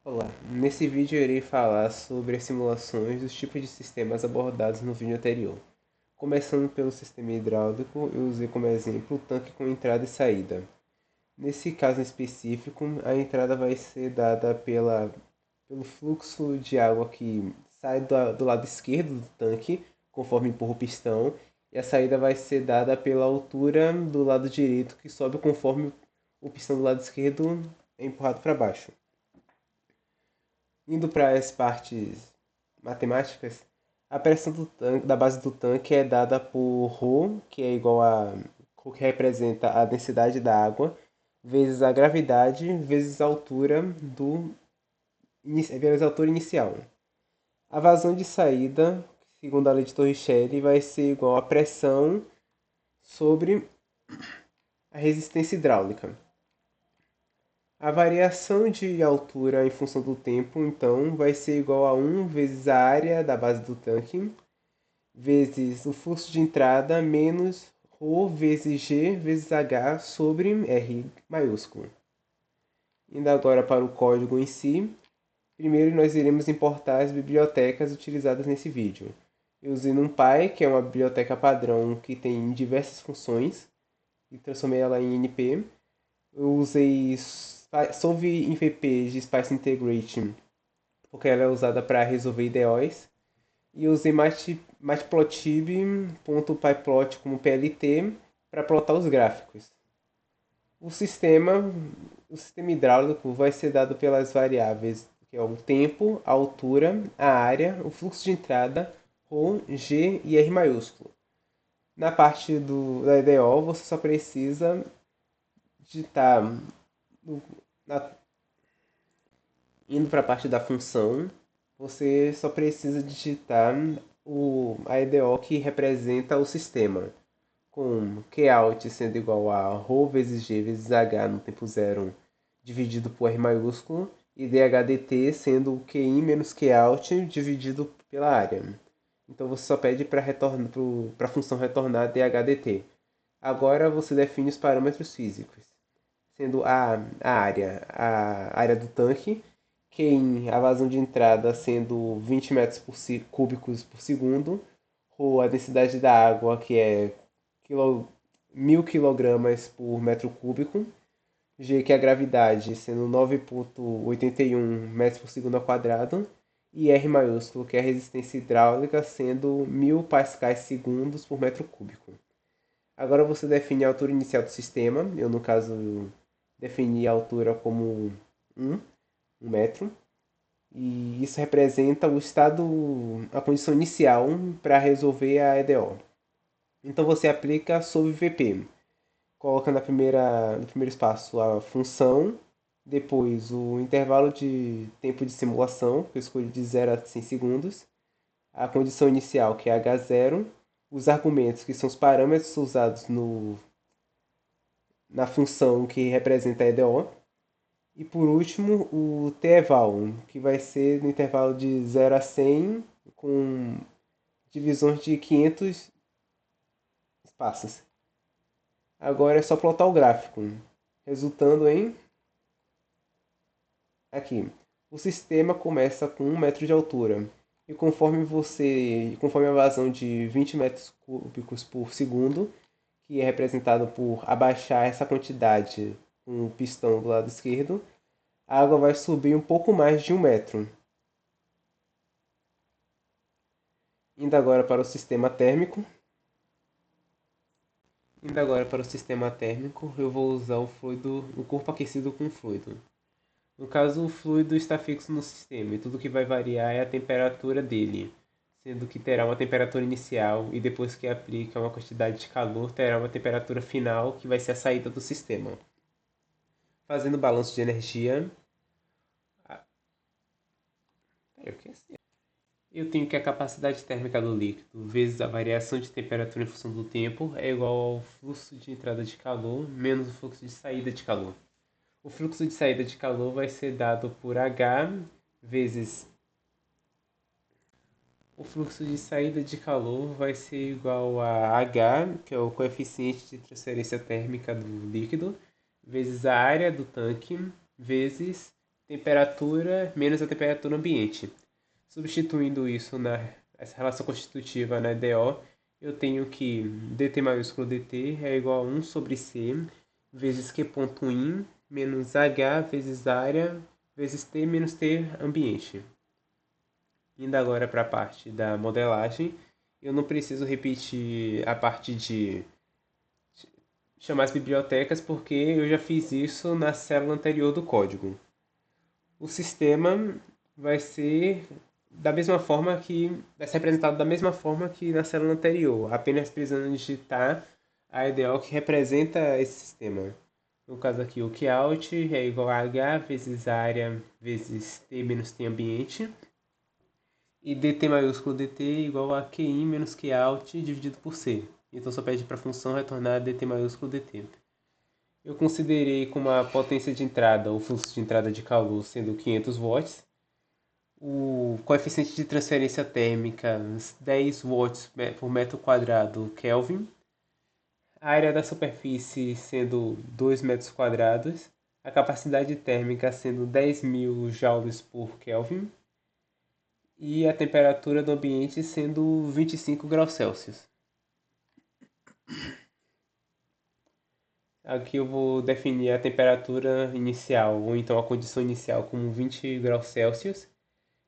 Olá, nesse vídeo eu irei falar sobre as simulações dos tipos de sistemas abordados no vídeo anterior. Começando pelo sistema hidráulico, eu usei como exemplo o tanque com entrada e saída. Nesse caso em específico, a entrada vai ser dada pelo fluxo de água que sai do lado esquerdo do tanque, conforme empurra o pistão, e a saída vai ser dada pela altura do lado direito, que sobe conforme o pistão do lado esquerdo é empurrado para baixo. Indo para as partes matemáticas, a pressão da base do tanque é dada por ρ, que é igual a ρ que representa a densidade da água, vezes a gravidade, vezes a altura inicial. A vazão de saída, segundo a lei de Torricelli, vai ser igual a pressão sobre a resistência hidráulica. A variação de altura em função do tempo, então, vai ser igual a 1 vezes a área da base do tanque, vezes o fluxo de entrada, menos ρ vezes G vezes H sobre R maiúsculo. Indo agora para o código em si, primeiro nós iremos importar as bibliotecas utilizadas nesse vídeo. Eu usei NumPy, que é uma biblioteca padrão que tem diversas funções, e transformei ela em NP. Eu usei Solve MVP de Spice Integration, porque ela é usada para resolver IDEOs. E usei matplotlib.pyplot como PLT para plotar os gráficos. O sistema, o sistema hidráulico vai ser dado pelas variáveis que é o tempo, a altura, a área, o fluxo de entrada, ρ, G e R maiúsculo. Na parte da IDO, você só precisa digitar na, indo para a parte da função, você só precisa digitar a EDO que representa o sistema, com Qout sendo igual a ρ vezes G vezes H no tempo zero dividido por R maiúsculo, e DHDT sendo o QI menos Qout dividido pela área. Então você só pede para a função retornar DHDT. Agora você define os parâmetros físicos, sendo a área do tanque, QI, a vazão de entrada sendo 20 metros cúbicos por segundo, ou a densidade da água, que é 1000 kg por metro cúbico, G, que é a gravidade, sendo 9,81 metros por segundo ao quadrado, e R maiúsculo, que é a resistência hidráulica, sendo 1000 pascais segundos por metro cúbico. Agora você define a altura inicial do sistema, eu no caso defini a altura como 1, 1 metro, e isso representa a condição inicial para resolver a EDO. Então você aplica sobre VP, coloca no primeiro espaço a função, depois o intervalo de tempo de simulação, que eu escolhi de 0 a 100 segundos, a condição inicial, que é H0, os argumentos, que são os parâmetros usados na função que representa a EDO, e por último, o t-eval, que vai ser no intervalo de 0 a 100 com divisões de 500 espaços. Agora é só plotar o gráfico, resultando em aqui. O sistema começa com 1 metro de altura e conforme a vazão de 20 metros cúbicos por segundo, que é representado por abaixar essa quantidade com o pistão do lado esquerdo, a água vai subir um pouco mais de 1 metro. Indo agora para o sistema térmico. Indo agora para o sistema térmico, eu vou usar o corpo aquecido com fluido. No caso, o fluido está fixo no sistema e tudo que vai variar é a temperatura dele, sendo que terá uma temperatura inicial e depois que aplica uma quantidade de calor, terá uma temperatura final que vai ser a saída do sistema. Fazendo balanço de energia, eu tenho que a capacidade térmica do líquido vezes a variação de temperatura em função do tempo é igual ao fluxo de entrada de calor menos o fluxo de saída de calor. O fluxo de saída de calor vai ser dado por H vezes o fluxo de saída de calor vai ser igual a H, que é o coeficiente de transferência térmica do líquido, vezes a área do tanque, vezes temperatura menos a temperatura ambiente. Substituindo isso essa relação constitutiva na EDO, eu tenho que dt maiúsculo dt é igual a 1 sobre c vezes q.in menos h vezes área vezes t menos t ambiente. Indo agora para a parte da modelagem, eu não preciso repetir a parte de chamar as bibliotecas porque eu já fiz isso na célula anterior do código. O sistema vai ser da mesma forma que vai ser representado da mesma forma que na célula anterior, apenas precisando digitar a EDO que representa esse sistema. No caso aqui, o Qout é igual a H vezes área vezes T menos T ambiente. E dt maiúsculo dt é igual a Qin menos Qout dividido por C. Então só pede para a função retornar dt maiúsculo dt. Eu considerei como a potência de entrada, o fluxo de entrada de calor sendo 500 watts, o coeficiente de transferência térmica 10 watts por metro quadrado Kelvin, a área da superfície sendo 2 metros quadrados, a capacidade térmica sendo 10.000 joules por Kelvin e a temperatura do ambiente sendo 25 graus Celsius. Aqui eu vou definir a temperatura inicial, ou então a condição inicial, como 20 graus Celsius.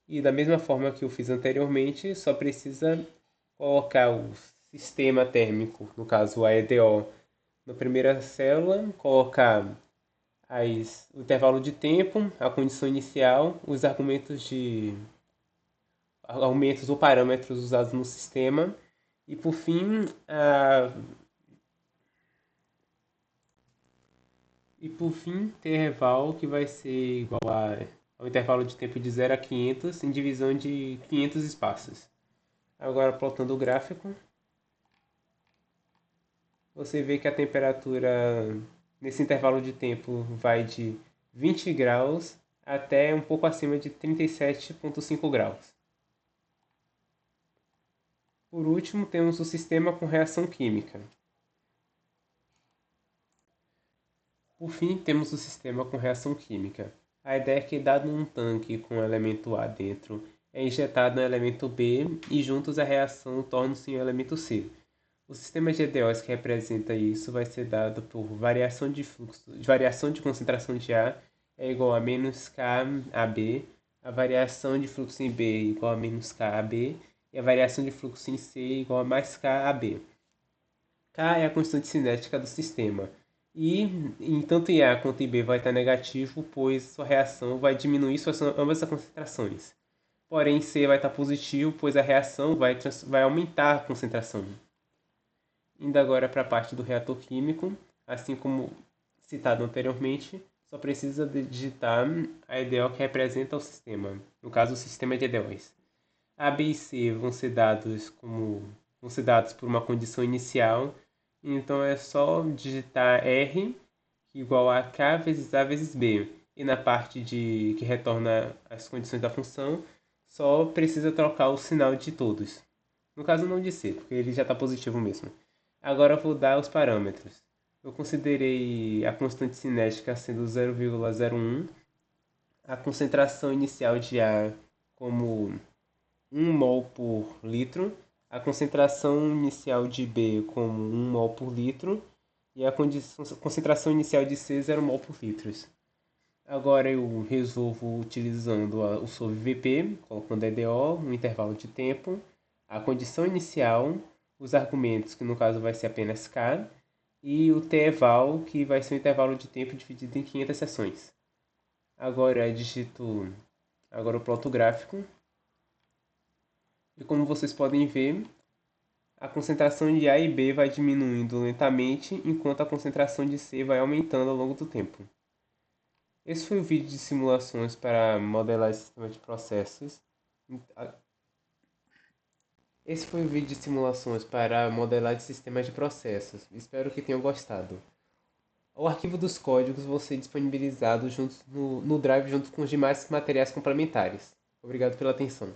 E da mesma forma que eu fiz anteriormente, só precisa colocar o sistema térmico, no caso a EDO, na primeira célula, colocar o intervalo de tempo, a condição inicial, os argumentos ou parâmetros usados no sistema e por fim intervalo que vai ser igual ao intervalo de tempo de 0 a 500 em divisão de 500 espaços. Agora, plotando o gráfico, você vê que a temperatura nesse intervalo de tempo vai de 20 graus até um pouco acima de 37,5 graus. Por último, temos o sistema com reação química. Por fim, temos o sistema com reação química. A ideia é que, dado um tanque com o elemento A dentro, é injetado no elemento B e juntos a reação torna-se um elemento C. O sistema de EDOs que representa isso vai ser dado por variação de concentração de A é igual a menos K AB, a variação de fluxo em B é igual a menos K AB e a variação de fluxo em C é igual a mais K AB. K é a constante cinética do sistema. E tanto em A quanto em B vai estar negativo, pois sua reação vai diminuir ambas as concentrações. Porém, em C vai estar positivo, pois a reação vai aumentar a concentração. Indo agora para a parte do reator químico, assim como citado anteriormente, só precisa digitar a EDO que representa o sistema, no caso o sistema de EDOs. A, B e C vão ser dados por uma condição inicial, então é só digitar R igual a K vezes A vezes B. E na parte que retorna as condições da função, só precisa trocar o sinal de todos. No caso não de C, porque ele já está positivo mesmo. Agora eu vou dar os parâmetros. Eu considerei a constante cinética sendo 0,01, a concentração inicial de A como 1 mol por litro, a concentração inicial de B como 1 mol por litro e a concentração inicial de C 0 mol por litro. Agora eu resolvo utilizando o sobre VP, colocando EDO, um intervalo de tempo, a condição inicial, os argumentos, que no caso vai ser apenas K, e o T-eval, que vai ser o intervalo de tempo dividido em 500 seções. Agora eu ploto o gráfico. E como vocês podem ver, a concentração de A e B vai diminuindo lentamente, enquanto a concentração de C vai aumentando ao longo do tempo. Esse foi o vídeo de simulações para modelar esse sistema de processos. Esse foi o vídeo de simulações para modelar de sistemas de processos. Espero que tenham gostado. O arquivo dos códigos vão ser disponibilizados no Drive junto com os demais materiais complementares. Obrigado pela atenção.